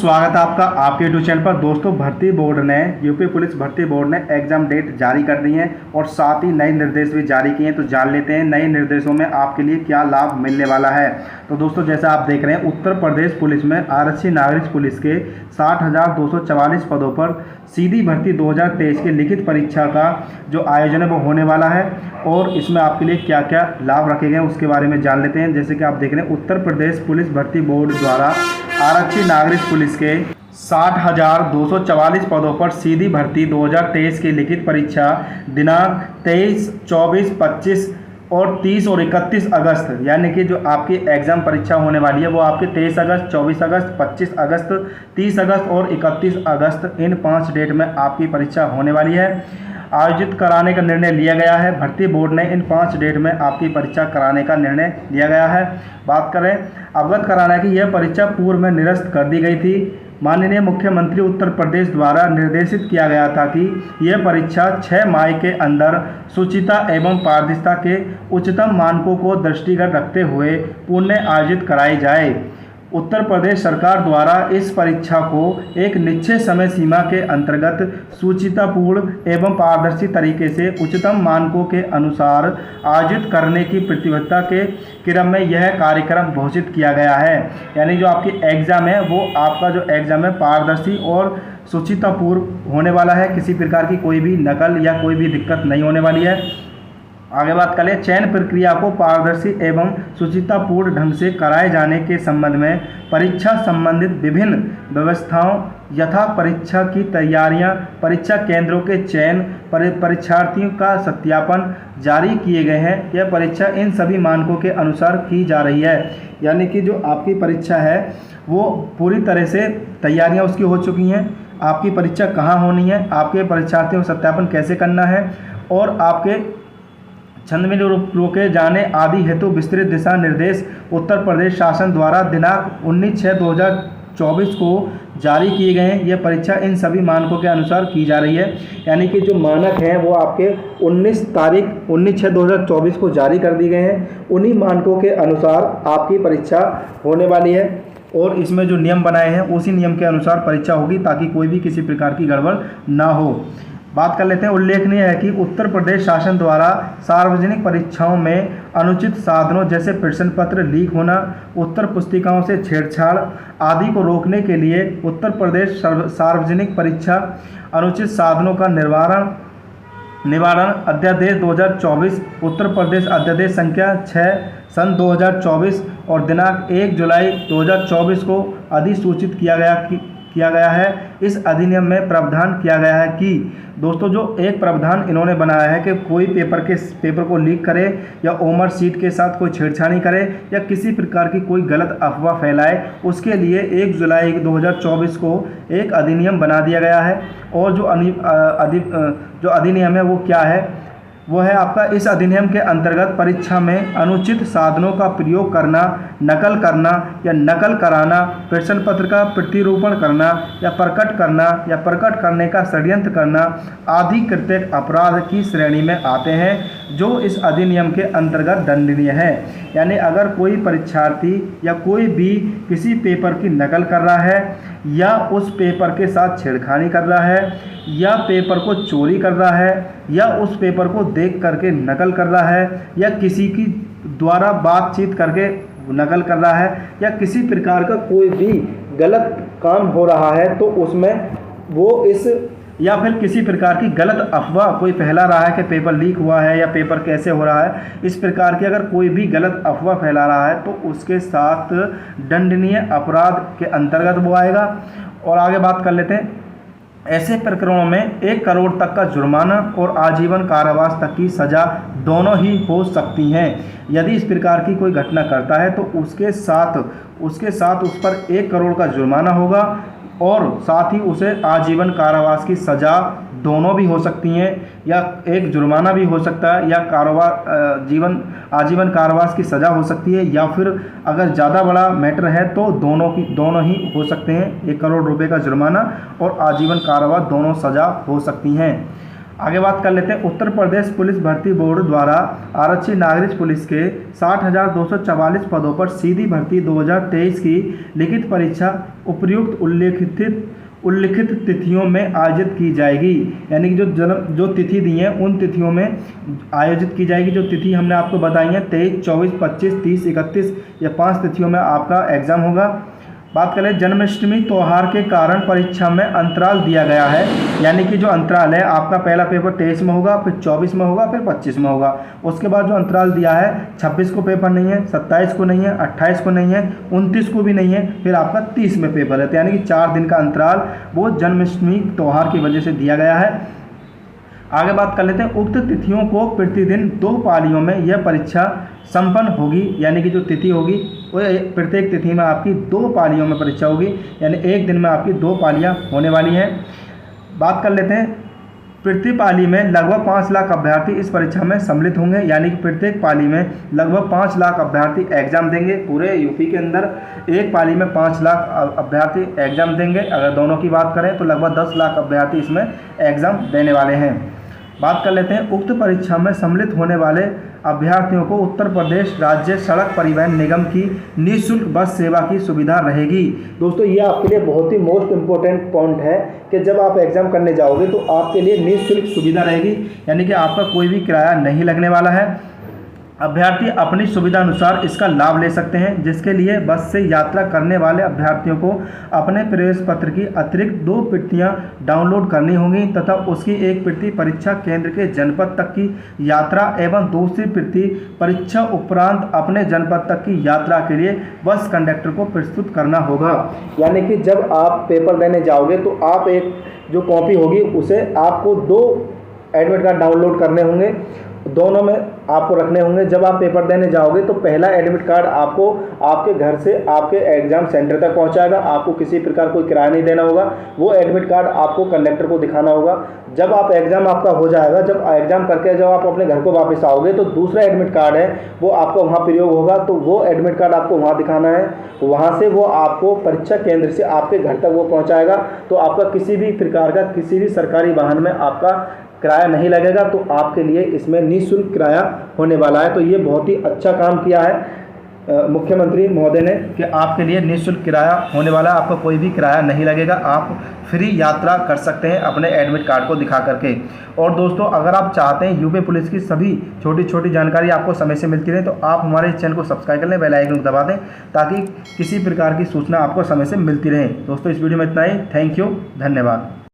स्वागत है आपका आपके यूट्यूब चैनल पर। दोस्तों, भर्ती बोर्ड ने यूपी पुलिस भर्ती बोर्ड ने एग्जाम डेट जारी कर दी है और साथ ही नए निर्देश भी जारी किए हैं। तो जान लेते हैं नए निर्देशों में आपके लिए क्या लाभ मिलने वाला है। तो दोस्तों, जैसा आप देख रहे हैं, उत्तर प्रदेश पुलिस में आरक्षी नागरिक पुलिस के 60,244 पदों पर सीधी भर्ती 2023 की लिखित परीक्षा का जो आयोजन है वो होने वाला है। और इसमें आपके लिए क्या क्या लाभ रखे गए हैं उसके बारे में जान लेते हैं। जैसे कि आप देख रहे हैं, उत्तर प्रदेश पुलिस भर्ती बोर्ड द्वारा आरक्षी नागरिक पुलिस के 60,244 पदों पर सीधी भर्ती 2023 की लिखित परीक्षा दिनांक 23, 24, 25 और 30 और 31 अगस्त, यानी कि जो आपकी एग्ज़ाम परीक्षा होने वाली है वो आपके 23 अगस्त, 24 अगस्त, 25 अगस्त, 30 अगस्त और 31 अगस्त, इन 5 डेट में आपकी परीक्षा होने वाली है। आयोजित कराने का निर्णय लिया गया है। भर्ती बोर्ड ने इन 5 डेट में आपकी परीक्षा कराने का निर्णय लिया गया है। बात करें, अवगत कराना कि यह परीक्षा पूर्व में निरस्त कर दी गई थी। माननीय मुख्यमंत्री उत्तर प्रदेश द्वारा निर्देशित किया गया था कि यह परीक्षा 6 माह के अंदर शुचिता एवं पारदर्शिता के उच्चतम मानकों को दृष्टिगत रखते हुए पुनः आयोजित कराई जाए। उत्तर प्रदेश सरकार द्वारा इस परीक्षा को एक निश्चित समय सीमा के अंतर्गत शुचितापूर्ण एवं पारदर्शी तरीके से उच्चतम मानकों के अनुसार आयोजित करने की प्रतिबद्धता के क्रम में यह कार्यक्रम घोषित किया गया है। यानी जो आपकी एग्ज़ाम है वो आपका जो एग्ज़ाम है पारदर्शी और शुचितापूर्ण होने वाला है। किसी प्रकार की कोई भी नकल या कोई भी दिक्कत नहीं होने वाली है। आगे बात करें, चयन प्रक्रिया को पारदर्शी एवं शुचितापूर्ण ढंग से कराए जाने के संबंध में परीक्षा संबंधित विभिन्न व्यवस्थाओं यथा परीक्षा की तैयारियां, परीक्षा केंद्रों के चयन, परीक्षार्थियों का सत्यापन जारी किए गए हैं। यह परीक्षा इन सभी मानकों के अनुसार की जा रही है। यानी कि जो आपकी परीक्षा है वो पूरी तरह से तैयारियां उसकी हो चुकी हैं। आपकी परीक्षा कहाँ होनी है, आपके परीक्षार्थियों का सत्यापन कैसे करना है और आपके छंद में रोके जाने आदि हेतु विस्तृत दिशा निर्देश उत्तर प्रदेश शासन द्वारा दिनांक 19/6/2024 को जारी किए गए हैं। यह परीक्षा इन सभी मानकों के अनुसार की जा रही है। यानी कि जो मानक हैं वो आपके 19/6/2024 को जारी कर दिए गए हैं। उन्हीं मानकों के अनुसार आपकी परीक्षा होने वाली है और इसमें जो नियम बनाए हैं उसी नियम के अनुसार परीक्षा होगी ताकि कोई भी किसी प्रकार की गड़बड़ ना हो। बात कर लेते हैं। उल्लेखनीय है कि उत्तर प्रदेश शासन द्वारा सार्वजनिक परीक्षाओं में अनुचित साधनों जैसे प्रश्न पत्र लीक होना, उत्तर पुस्तिकाओं से छेड़छाड़ आदि को रोकने के लिए उत्तर प्रदेश सार्वजनिक परीक्षा अनुचित साधनों का निवारण अध्यादेश 2024, उत्तर प्रदेश अध्यादेश संख्या 6 सन 2024 और दिनांक 1 जुलाई 2024 को अधिसूचित किया गया है। इस अधिनियम में प्रावधान किया गया है कि दोस्तों, जो एक प्रावधान इन्होंने बनाया है कि कोई पेपर को लीक करे या ओमर सीट के साथ कोई छेड़छाड़ी करे या किसी प्रकार की कोई गलत अफवाह फैलाए, उसके लिए 1 जुलाई 2024 को एक अधिनियम बना दिया गया है। और जो अधिनियम है वो क्या है, वो है आपका, इस अधिनियम के अंतर्गत परीक्षा में अनुचित साधनों का प्रयोग करना, नकल करना या नकल कराना, प्रश्न पत्र का प्रतिरूपण करना या प्रकट करने का षड्यंत्र करना आदि कृत्य अपराध की श्रेणी में आते हैं जो इस अधिनियम के अंतर्गत दंडनीय है। यानी अगर कोई परीक्षार्थी या कोई भी किसी पेपर की नकल कर रहा है या उस पेपर के साथ छेड़खानी कर रहा है या पेपर को चोरी कर रहा है या उस पेपर को देख करके नकल कर रहा है या किसी की द्वारा बातचीत करके नकल कर रहा है या किसी प्रकार का कोई भी गलत काम हो रहा है तो उसमें वो या फिर किसी प्रकार की गलत अफवाह कोई फैला रहा है कि पेपर लीक हुआ है या पेपर कैसे हो रहा है, इस प्रकार की अगर कोई भी गलत अफवाह फैला रहा है तो उसके साथ दंडनीय अपराध के अंतर्गत वो आएगा। और आगे बात कर लेते हैं। ऐसे प्रकरणों में 1 करोड़ तक का जुर्माना और आजीवन कारावास तक की सज़ा दोनों ही हो सकती हैं। यदि इस प्रकार की कोई घटना करता है तो उसके साथ उस पर 1 करोड़ का जुर्माना होगा और साथ ही उसे आजीवन कारावास की सज़ा दोनों भी हो सकती हैं या एक जुर्माना भी हो सकता है या आजीवन कारावास की सज़ा हो सकती है या फिर अगर ज़्यादा बड़ा मैटर है तो दोनों ही हो सकते हैं। 1 करोड़ रुपए का जुर्माना और आजीवन कारावास दोनों सज़ा हो सकती हैं। आगे बात कर लेते हैं। उत्तर प्रदेश पुलिस भर्ती बोर्ड द्वारा आरक्षी नागरिक पुलिस के 60,244 पदों पर सीधी भर्ती 2023 की लिखित परीक्षा उपर्युक्त उल्लिखित तिथियों में आयोजित की जाएगी। यानी कि जो तिथि दी है उन तिथियों में आयोजित की जाएगी। जो तिथि हमने आपको बताई है 23, 24, 25, 30, 31 या 5 तिथियों में आपका एग्ज़ाम होगा। बात करें जन्माष्टमी त्यौहार के कारण परीक्षा में अंतराल दिया गया है। यानी कि जो अंतराल है आपका पहला पेपर 23 में होगा, फिर 24 में होगा, फिर 25 में होगा। उसके बाद जो अंतराल दिया है 26 को पेपर नहीं है, 27 को नहीं है, 28 को नहीं है, 29 को भी नहीं है, फिर आपका 30 में पेपर है। तो यानी कि 4 दिन का अंतराल वो जन्माष्टमी त्यौहार की वजह से दिया गया है। आगे बात कर लेते हैं। उक्त तिथियों को प्रतिदिन 2 पालियों में यह परीक्षा संपन्न होगी। यानी कि जो तिथि होगी वो प्रत्येक तिथि में आपकी 2 पालियों में परीक्षा होगी। यानी एक दिन में आपकी 2 पालियां होने वाली हैं। बात कर लेते हैं। प्रति पाली में लगभग 5 लाख अभ्यर्थी इस परीक्षा में सम्मिलित होंगे। यानी कि प्रत्येक पाली में लगभग 5 लाख अभ्यर्थी एग्जाम देंगे। पूरे यूपी के अंदर एक पाली में 5 लाख अभ्यर्थी एग्जाम देंगे। अगर दोनों की बात करें तो लगभग 10 लाख अभ्यर्थी इसमें एग्जाम देने वाले हैं। बात कर लेते हैं। उक्त परीक्षा में सम्मिलित होने वाले अभ्यर्थियों को उत्तर प्रदेश राज्य सड़क परिवहन निगम की निःशुल्क बस सेवा की सुविधा रहेगी। दोस्तों ये आपके लिए बहुत ही मोस्ट इम्पोर्टेंट पॉइंट है कि जब आप एग्ज़ाम करने जाओगे तो आपके लिए निःशुल्क सुविधा रहेगी। यानी कि आपका कोई भी किराया नहीं लगने वाला है। अभ्यर्थी अपनी सुविधा अनुसार इसका लाभ ले सकते हैं, जिसके लिए बस से यात्रा करने वाले अभ्यर्थियों को अपने प्रवेश पत्र की अतिरिक्त 2 प्रतियां डाउनलोड करनी होंगी तथा उसकी एक प्रति परीक्षा केंद्र के जनपद तक की यात्रा एवं दूसरी प्रति परीक्षा उपरांत अपने जनपद तक की यात्रा के लिए बस कंडक्टर को प्रस्तुत करना होगा। यानी कि जब आप पेपर देने जाओगे तो आप एक जो कॉपी होगी उसे आपको 2 एडमिट कार्ड डाउनलोड करने होंगे, दोनों में आपको रखने होंगे। जब आप पेपर देने जाओगे तो पहला एडमिट कार्ड आपको आपके घर से आपके एग्ज़ाम सेंटर तक पहुंचाएगा। आपको किसी प्रकार कोई किराया नहीं देना होगा। वो एडमिट कार्ड आपको कंडक्टर को दिखाना होगा। जब आप एग्ज़ाम आपका हो जाएगा, जब एग्ज़ाम करके जब आप अपने घर को वापस आओगे तो दूसरा एडमिट कार्ड है वो आपका वहाँ प्रयोग होगा। तो वो एडमिट कार्ड आपको वहाँ दिखाना है। वहाँ से वो आपको परीक्षा केंद्र से आपके घर तक वो पहुँचाएगा। तो आपका किसी भी प्रकार का किसी भी सरकारी वाहन में आपका किराया नहीं लगेगा। तो आपके लिए इसमें निःशुल्क किराया होने वाला है। तो ये बहुत ही अच्छा काम किया है मुख्यमंत्री महोदय ने कि आपके लिए निःशुल्क किराया होने वाला है। आपका कोई भी किराया नहीं लगेगा। आप फ्री यात्रा कर सकते हैं अपने एडमिट कार्ड को दिखा करके। और दोस्तों अगर आप चाहते हैं यूपी पुलिस की सभी छोटी छोटी जानकारी आपको समय से मिलती रहे तो आप हमारे इस चैनल को सब्सक्राइब कर लें, बेल आइकन को दबा दें ताकि किसी प्रकार की सूचना आपको समय से मिलती रहे। दोस्तों इस वीडियो में इतना ही। थैंक यू, धन्यवाद।